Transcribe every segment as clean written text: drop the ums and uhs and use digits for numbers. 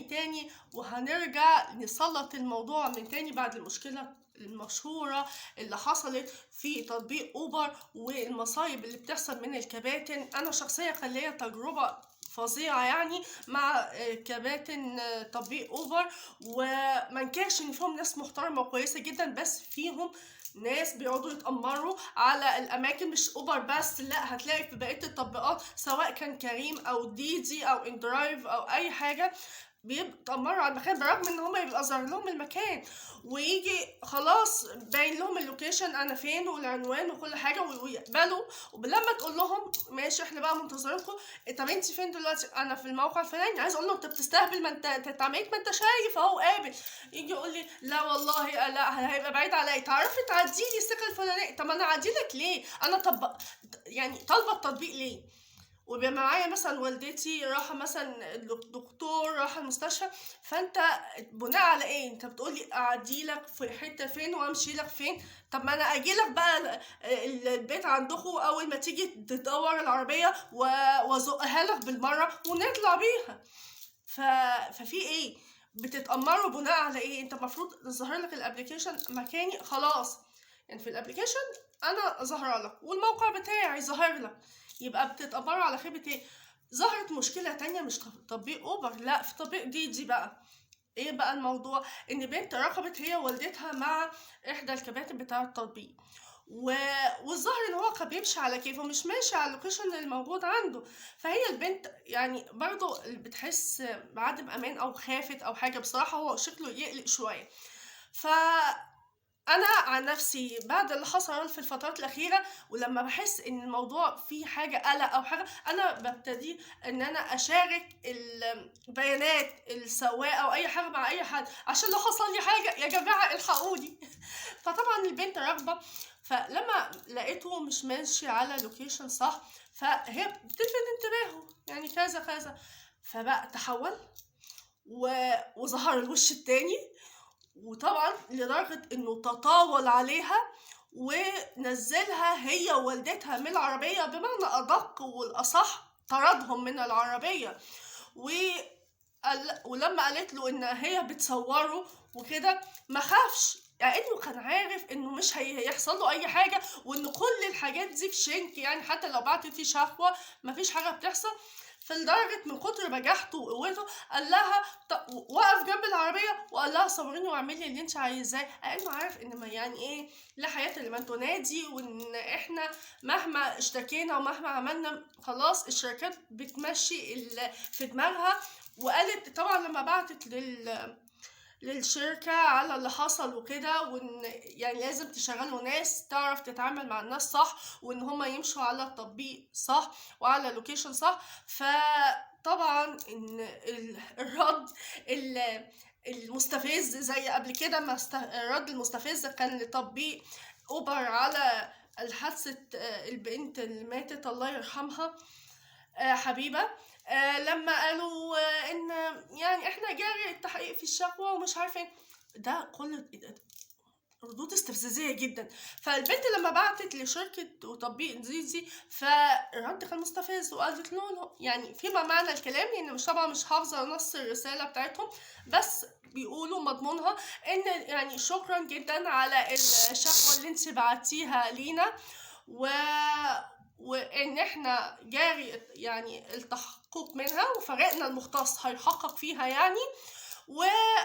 تاني وهنرجع نسلط الموضوع من تاني بعد المشكلة المشهورة اللي حصلت في تطبيق أوبر والمصايب اللي بتحصل من الكباتن. أنا شخصيا كان ليا تجربة فظيعة يعني مع كباتن تطبيق أوبر، ومنكرش إن فيهم ناس محترمة وكويسة جدا، بس فيهم ناس بيقعدوا يتأمروا على الأماكن. مش أوبر بس، لا، هتلاقي في بقية التطبيقات سواء كان كريم أو ديدي أو إندرايف أو أي حاجة بيتأمروا على المكان، برغم ان هما يبقى ظاهر لهم المكان ويجي خلاص باين لهم اللوكيشن انا فين والعنوان وكل حاجه ويقبلوا. ولما تقول لهم ماشي احنا بقى منتظرينكم، طب انت فين دلوقتي؟ انا في الموقع الفلاني. عايز اقول له انت بتستهبل، ما انت اتعميت، ما انت شايف اهو قابل. يجي يقول لي لا والله لا هيبقى بعيد عليا، تعرفي تعدي لي السكه الفلانيه. طب انا اعدي لك ليه؟ انا يعني طالبه التطبيق ليه؟ وبيبقى معايا مثلا والدتي راحه مثلا الدكتور، راحه المستشفى، فانت بناء على ايه انت بتقولي اعديلك في حته فين وامشي لك فين؟ طب ما انا اجيلك بقى البيت عندكم اول ما تيجي تدور العربيه وازقها لك بالمره ونطلع بيها. ففي ايه؟ بتتأمروا بناء على ايه؟ انت المفروض ظاهر لك الابليكيشن مكاني خلاص، يعني في الابليكيشن انا ظاهره لك والموقع بتاعي ظاهر لك، يبقى بتتأمروا على خيبة ايه؟ ظهرت مشكلة تانية مش تطبيق اوبر، لا، في تطبيق ديدي بقى. ايه بقى الموضوع؟ ان بنت ركبت هي ووالدتها مع احدى الكباتن بتاع التطبيق، والظاهر ان هو كان بيمشي على كيفه، مش ماشي على اللوكيشن الموجود عنده. فهي البنت يعني برضو بتحس بعدم امان او خافت او حاجه، بصراحه هو شكله يقلق شويه. ف انا عن نفسي بعد اللي حصل في الفترات الاخيره، ولما بحس ان الموضوع فيه حاجه قلق او حاجه، انا ببتدي ان انا اشارك البيانات السواق او اي حاجه مع اي حد، عشان لو حصل لي حاجه يا جماعه الحقوني. فطبعا البنت راغبه، فلما لقيته مش ماشي على لوكيشن صح، فهي بتلفت انتباهه يعني كذا كذا، فبقى تحول وظهر الوش التاني، وطبعا لدرجة انه تطاول عليها ونزلها هي ووالدتها من العربية، بمعنى ادق والاصح طردهم من العربية. ولما قالت له ان هي بتصوره وكده ما خافش، لانه كان عارف انه مش هيحصل له اي حاجه، وان كل الحاجات دي في شنك، يعني حتى لو بعتت شكوى مفيش حاجه بتحصل. فلدرجة من كتر بجاحته وقوته قال لها وقف جنب العربية وقال لها صوريني واعملي اللي انت عايزاه، لانه عارف ان ما يعني ايه لا حياة لمن تنادي، وان احنا مهما اشتكينا ومهما عملنا خلاص الشركات بتمشي في دماغها. وقالت طبعا لما بعتت للشركة على اللي حصل وكده، وان يعني لازم تشغلوا ناس تعرف تتعامل مع الناس صح، وان هما يمشوا على التطبيق صح وعلى اللوكيشن صح. فطبعا ان الرد المستفز زي قبل كده، ما الرد المستفز كان لتطبيق اوبر على الحادثة البنت اللي ماتت الله يرحمها، حبيبة. لما قالوا ان يعني احنا جاري التحقيق في الشكوى ومش عارفين، ده كل ردود استفزازية جدا. فالبنت لما بعتت لشركة تطبيق ديزي فالرد كان مستفز، وقالت له يعني فيما معنى الكلام، يعني مش طبعا مش حافظة نص الرسالة بتاعتهم، بس بيقولوا مضمونها ان يعني شكرا جدا على الشكوى اللي انت بعتيها لينا، وان احنا جاري يعني التحقق منها، وفريقنا المختص هيحقق فيها يعني.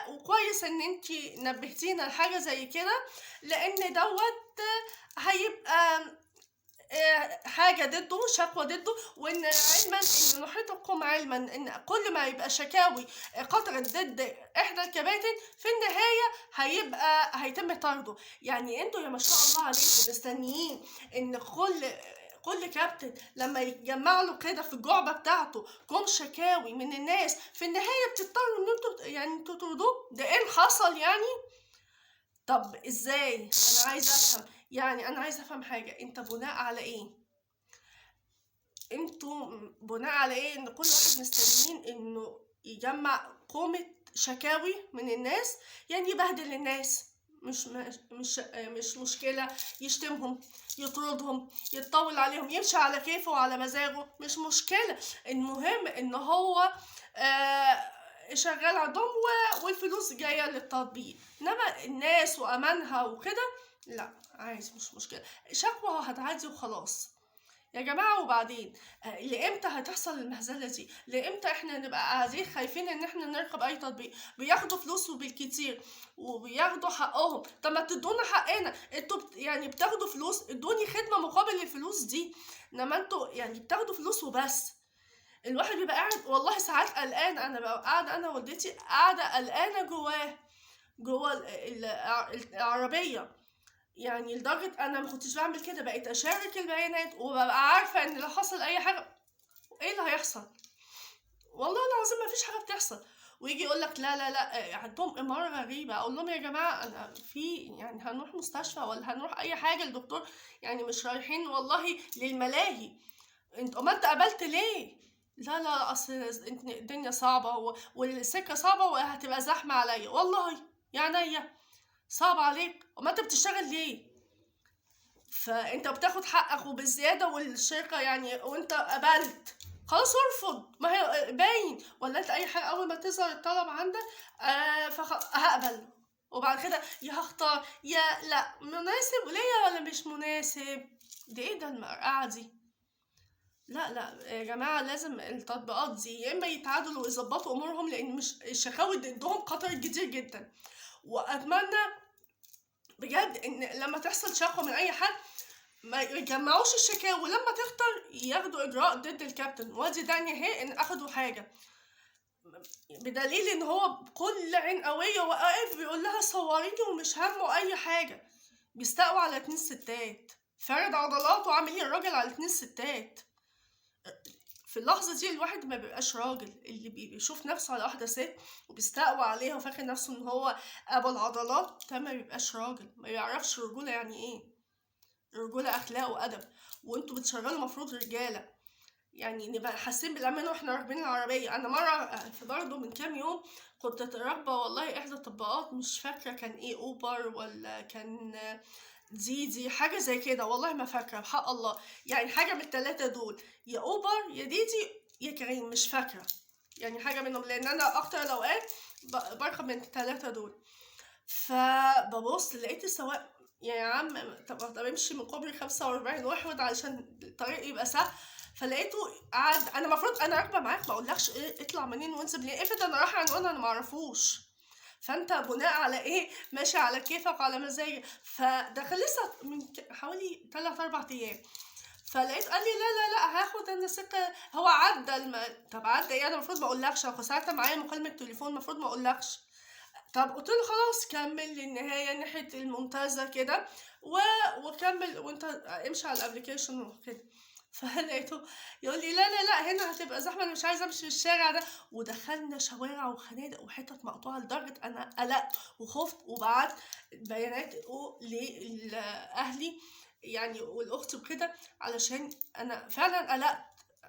وكويس ان انتي نبهتينا لحاجه زي كده، لان دوت هيبقى حاجه ضده، شكوى ضده. وان علما ان نحيطكم علما ان كل ما يبقى شكاوي قطرت ضد احدى الكباتن في النهايه هيتم طرده. يعني انتوا يا ما شاء الله عليكم مستنيين ان كل كابتن لما يجمع له كده في الجعبه بتاعته كم شكاوي من الناس، في النهايه بتضطروا ان انتوا يعني تطردوه؟ ده ايه حصل يعني؟ طب ازاي؟ انا عايزه افهم، يعني انا عايزه افهم حاجه، انت بناء على ايه؟ انتوا بناء على ايه ان كل واحد مستنيين انه يجمع كومة شكاوي من الناس؟ يعني يبهدل الناس، مش مشكلة، يشتمهم، يطردهم، يتطول عليهم، يمشي على كيفه وعلى مزاجه، مش مشكلة. المهم ان هو شغال عندهم والفلوس جايه للتطبيق. انما الناس وامانها وكده لا عادي مش مشكله، شكوى هتعدي وخلاص يا جماعة. وبعدين لإمتى هتحصل المهزلة دي؟ لإمتى احنا نبقى قاعدين خايفين ان احنا نركب اي تطبيق؟ بياخدوا فلوس وبالكتير وبياخدوا حقهم. طب ما تدونا حقنا، انتوا يعني بتاخدوا فلوس، ادوني خدمة مقابل الفلوس دي. انما انتوا يعني بتاخدوا فلوس وبس. الواحد بيبقى قاعد والله ساعات قلقان، انا ببقى قاعدة انا ووالدتي قاعدة قلقانة جوه العربية. يعني لدرجة انا ما كنتش بعمل كده، بقيت اشارك البيانات وببقى عارفة ان لو حصل اي حاجة ايه اللي هيحصل. والله العظيم ما فيش حاجة بتحصل. ويجي يقول لك لا لا لا عندهم إمارة غريبة. اقول لهم يا جماعة انا في يعني هنروح مستشفى ولا هنروح اي حاجة للدكتور، يعني مش رايحين والله للملاهي. ما انت قبلت ليه؟ لا لا اصل الدنيا صعبة والسكة صعبة وهتبقى زحمة عليا. والله يعني صعب عليك؟ وما انت بتشتغل ليه؟ فانت بتاخد حقك وبالزياده والشركه يعني، وانت قبلت خلاص ارفض. ما هي باين. ولا انت اي حاجه اول ما تظهر الطلب عندك هقبل، وبعد كده يا هختار يا لا مناسب ليا ولا مش مناسب. دي ايه ده المرقعه دي؟ لا لا يا جماعه لازم التطبيقات دي يا اما يتعادلوا ويظبطوا امورهم، لان مش الشكاوي ضدهم كتر كتير جدا. واتمنى بجد ان لما تحصل شكوى من اي حد ما يجمعوش الشكاوي، ولما تخطر ياخدوا اجراء ضد الكابتن. وادي ده نهائي ان اخدوا حاجه، بدليل ان هو بكل عين قويه واقف بيقول لها صوريني ومش همه اي حاجه. بيستقوا على 2 ستات، فارد عضلاته وعامل الراجل على 2 ستات. في اللحظة دي الواحد ما بيبقاش راجل، اللي بيشوف نفسه على واحدة ست وبيستقوى عليها وفاكر نفسه ان هو ابو العضلات، ده ما بيبقاش راجل، ما يعرفش الرجولة يعني ايه. الرجولة اخلاق وادب، وانتوا بتشغلوا مفروض رجالة. يعني نبقى حاسين بالامان واحنا راكبين العربية. انا مرة في برضه من كام يوم كنت راكبة والله احدى التطبيقات، مش فاكرة كان ايه، اوبر ولا كان ديدي، حاجة زي كده والله ما فاكرة بحق الله. يعني حاجة من التلاتة دول، يا اوبر يا ديدي يا كريم، مش فاكرة. يعني حاجة منهم، لان انا اكتر الاوقات بركب من التلاتة دول. فببص لقيت السواق يا عم طب امشي من كوبري 45 واحد علشان الطريق يبقى سهل. فلقيته قعد، انا المفروض انا راكبه معاك ما اقولكش ايه اطلع منين وانزل منين، افرض انا رايحه عنوان انا معرفوش، فانت بناء على ايه ماشي على كيفك وعلى مزاجك. فده لسه من حوالي 3 4 ايام. فلقيت قال لي لا لا لا هاخد انا ثقه، هو عدى طب عدى ايه؟ انا المفروض ما اقولكش، انا ساعتها معايا مكالمه تليفون المفروض ما اقولكش. طب قلت له خلاص كمل للنهايه ناحيه المنتزه كده وكمل وانت امشي على الابلكيشن وكده. فلقيته يقول لي لا لا لا هنا هتبقى زحمه انا مش عايزه امشي في الشارع ده. ودخلنا شوارع وخنادق وحتت مقطوعه لدرجه انا قلقت وخفت، وبعت بيانات لاهلي يعني والاخت وكده، علشان انا فعلا قلقت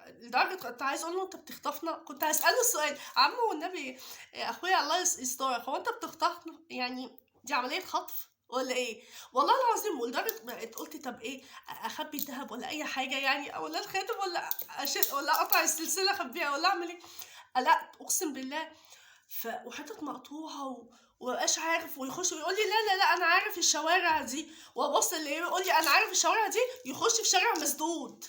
لدرجه كنت عايز اقول له انت بتخطفنا. كنت هساله السؤال عمو والنبي اخويا الله يسترك، هو انت بتخطفنا يعني دي عمليه خطف ولا ايه؟ والله العظيم. ولدرجه بقيت قلت طب ايه اخبي الذهب ولا اي حاجه يعني، ولا الخاتم ولا ولا اقطع السلسله اخبيها ولا اعمل ايه. قلقت اقسم بالله. وحتت مقطوعه ومبقاش عارف، ويخش ويقول لي لا لا لا انا عارف الشوارع دي، وابص اللي يقول لي انا عارف الشوارع دي يخش في شارع مسدود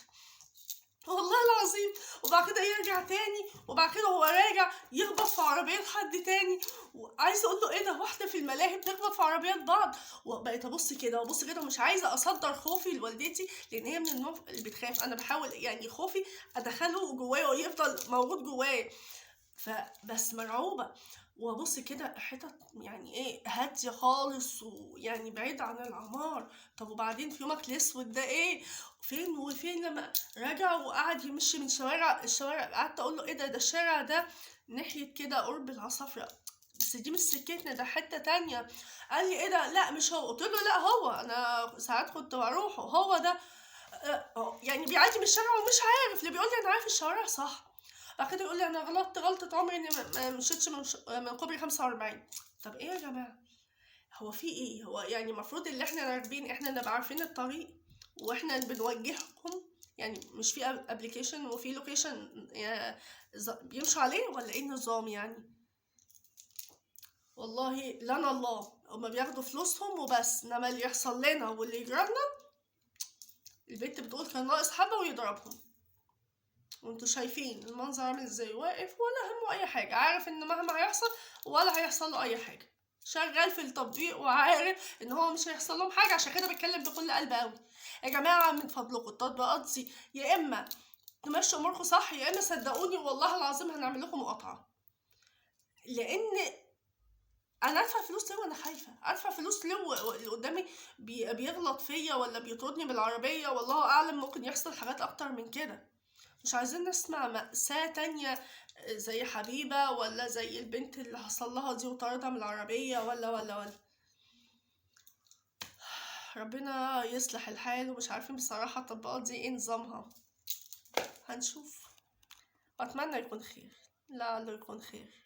والله العظيم. وبعد كده يرجع تاني، وبعد كده هو راجع يخبط في عربية حد تاني. وعايزه اقول له ايه ده، واحده في الملاهي بتخبط في عربيات بعض. وبقيت ابص كده وابص كده ومش عايزه اصدر خوفي لوالدتي، لان هي من النوع اللي بتخاف. انا بحاول يعني خوفي ادخله جوايا ويفضل موجود جوايا، فبس مرعوبه. وابص كده حتت يعني ايه هاديه خالص ويعني بعيد عن العمار. طب وبعدين في يومك الاسود ده ايه فين وفين؟ لما رجع وقعد يمشي من الشوارع قعدت اقول له ايه ده الشارع ده ناحيه كده قرب العصافره، بس دي مش سكتنا ده حته تانية. قال لي ايه ده لا مش هو. قلت له لا هو، انا ساعات كنت بروحه هو ده. يعني بيعدي من الشارع ومش عارف، اللي بيقول لي انا عارف الشوارع صح. بعد كده يقول لي انا غلطت غلطه عمري اني ما مشيتش من كوبري 45. طب ايه يا جماعه هو في ايه؟ هو يعني المفروض اللي احنا راكبين احنا نبقى عارفين الطريق واحنا بنوجهكم، يعني مش في ابلكيشن وفي لوكيشن بيمشوا عليه ولا ايه النظام يعني؟ والله لنا الله، هما بياخدوا فلوسهم وبس، انما اللي يحصل لنا واللي يجرالنا البنت بتقول كان ناقص حبة ويضربهم. وانتوا شايفين المنظر عامل ازاي، واقف ولا همه اي حاجة، عارف ان مهما هيحصل ولا هيحصل له اي حاجة، شغال في التطبيق وعارف ان هو مش هيحصل لهم حاجة، عشان كده بيتكلم بكل قلب قوي. يا جماعة من فضلكم التطبيقات دي يا اما تمشوا اموركم صح، يا اما صدقوني والله العظيم هنعمل لكم مقاطعة. لان انا ادفع فلوس ليه وانا خايفه؟ ادفع فلوس ليه اللي قدامي بيغلط فيا ولا بيطردني بالعربيه؟ والله اعلم ممكن يحصل حاجات اكتر من كده. مش عايزين نسمع مأساة تانية زي حبيبة، ولا زي البنت اللي حصل لها دي وطردها من العربية، ولا ربنا يصلح الحال. ومش عارفين بصراحة التطبيقات دي ايه نظامها، هنشوف. واتمنى يكون خير، لا يكون خير.